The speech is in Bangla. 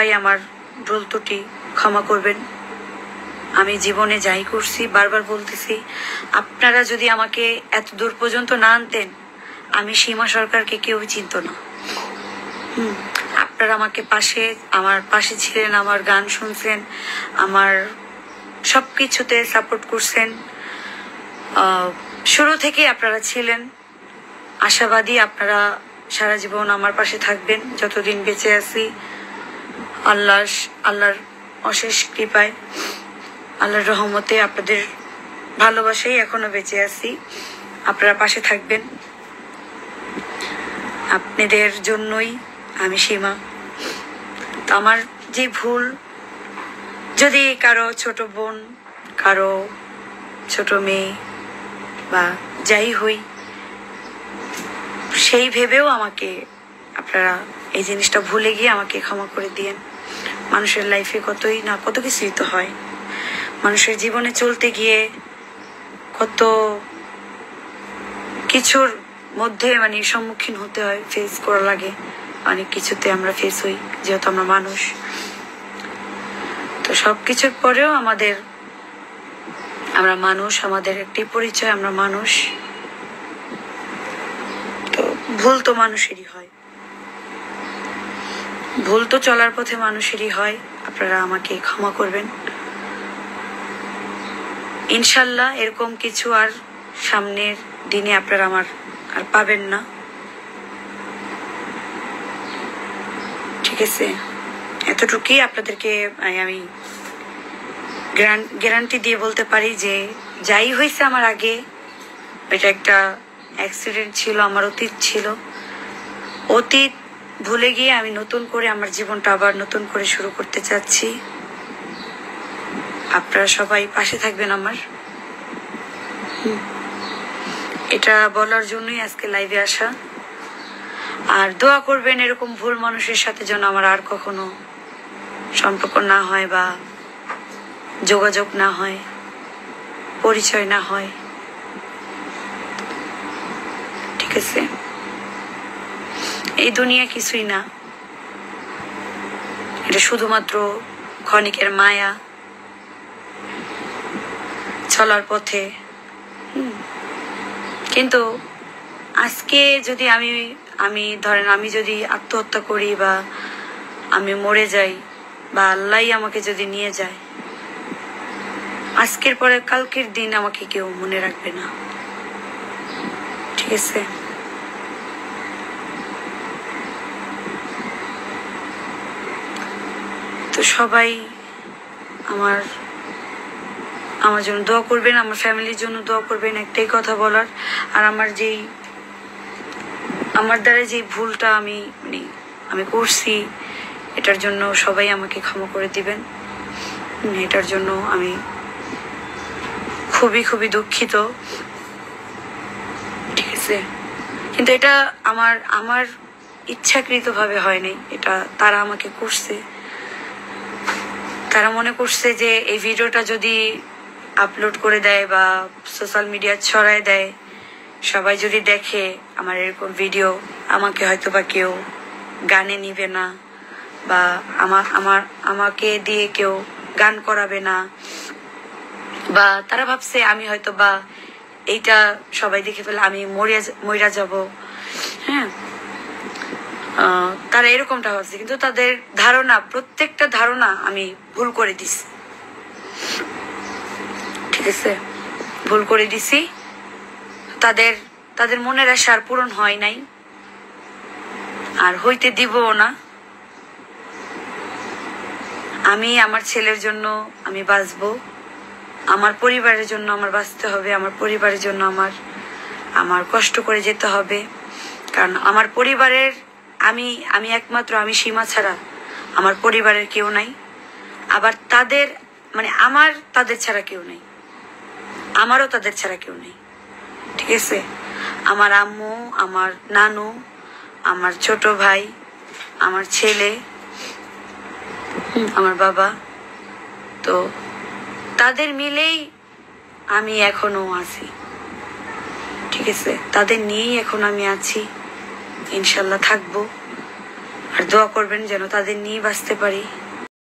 ভাই আমার ভুল ত্রুটি ক্ষমা করবেন। আমি জীবনে যাই করছি, বারবার বলতেছি, আপনারা যদি আমাকে এত দূর পর্যন্ত না আনতেন, আমি সীমা সরকারকে কেউ চিনত না। আপনারা আমাকে আমার পাশে ছিলেন, আমার গান শুনছেন, আমার সবকিছুতে সাপোর্ট করছেন। শুরু থেকে আপনারা ছিলেন আশাবাদী, আপনারা সারা জীবন আমার পাশে থাকবেন যতদিন বেঁচে আছি। আল্লাহর অশেষ কৃপায়, আল্লাহর রহমতে, আপনাদের ভালোবাসাই এখনো বেঁচে আছি। আপনারা পাশে থাকবেন, আপনাদের জন্যই আমি সীমা। তো আমার যে ভুল, যদি কারো ছোট বোন, কারো ছোট মেয়ে বা যাই হই, সেই ভেবেও আমাকে আপনারা এই জিনিসটা ভুলে গিয়ে আমাকে ক্ষমা করে দিয়েন। মানুষের লাইফে কত কিছুই তো হয়, মানুষের জীবনে চলতে গিয়ে কত কিছুর মধ্যে সম্মুখীন হতে হয়, ফেস করা লাগে। অনেক কিছুতে আমরা ফেস হই, যেহেতু আমরা মানুষ। তো সবকিছুর পরেও আমরা মানুষ, আমাদের একটি পরিচয়, আমরা মানুষ। তো ভুল তো মানুষেরই হয়, ভুল তো চলার পথে মানুষেরই হয়। আপনারা আমাকে ক্ষমা করবেন। ইনশাল্লাহ এরকম কিছু আর সামনের দিনে আপনারা আমার আর পাবেন না, ঠিক আছে? এতটুকুই আপনাদেরকে আমি গ্যারান্টি দিয়ে বলতে পারি যে যাই হয়েছে আমার আগে, এটা একটা অ্যাক্সিডেন্ট ছিল, আমার অতীত ছিল। অতীত ভুলে গিয়ে আমি নতুন করে আমার জীবনটা আবার নতুন করে শুরু করতে চাচ্ছি। আপনারা সবাই পাশে থাকবেন আমার। এটা বলার জন্যই আজকে লাইভে আসা। আর দোয়া করবেন এরকম ভুল মানুষের সাথে যেন আমার আর কখনো সম্পর্ক না হয়, বা যোগাযোগ না হয়, পরিচয় না হয়, ঠিক আছে? এই দুনিয়া কিছুই না, এটা শুধুমাত্র ক্ষণিকের মায়া, চলার পথে। কিন্তু আজকে যদি আমি যদি আত্মহত্যা করি, বা আমি মরে যাই, বা আল্লাহ আমাকে যদি নিয়ে যায়, আজকের পরে কালকের দিন আমাকে কেউ মনে রাখবে না, ঠিক আছে? তো সবাই আমার জন্য দোয়া করবেন, আমার ফ্যামিলির জন্য দোয়া করবেন। একটাই কথা বলার, আর আমার দ্বারা যে ভুলটা আমি করছি, এটার জন্য সবাই আমাকে ক্ষমা করে দিবেন। এটার জন্য আমি খুবই খুবই দুঃখিত, ঠিক আছে? কিন্তু এটা আমার ইচ্ছাকৃত ভাবে হয়নি, এটা তারা আমাকে করছে। তারা মনে করছে যে এই ভিডিওটা যদি আপলোড করে দেয় বা সোশ্যাল মিডিয়া ছড়ায় দেয়, সবাই যদি দেখে আমার এরকম ভিডিও, আমাকে হয়তো বা কেউ গানে নিবে না, বা আমাকে দিয়ে কেউ গান করাবে না, বা তারা ভাবছে আমি হয়তো বা এইটা সবাই দেখে ফেলে আমি মইরা যাব। হ্যাঁ, তারা এরকমটা ভাবছে, কিন্তু তাদের ধারণা, প্রত্যেকটা ধারণা আমি ভুল করে দিছি, ঠিক আছে? ভুল করে দিছি। তাদের মনের আশা আর পূরণ হয় নাই, আর হইতে দিবও না। আমি আমার ছেলের জন্য আমি বাঁচবো, আমার পরিবারের জন্য আমার বাঁচতে হবে, আমার পরিবারের জন্য আমার কষ্ট করে যেতে হবে। কারণ আমার পরিবারের আমি একমাত্র, আমি সীমা ছাড়া আমার পরিবারের কেউ নাই। আবার তাদের ছাড়া কেউ নেই, আমারও তাদের ছাড়া কেউ নেই, ঠিক আছে? আমার আম্মু, আমার নানু, আমার ছোট ভাই, আমার ছেলে, আমার বাবা, তো তাদের মিলেই আমি এখনো আছি, ঠিক আছে? তাদের নিয়েই এখন আমি আছি, ইনশাল্লাহ থাকবো। আর দোয়া করবেন যেন তাদের নিয়ে বাঁচতে পারি।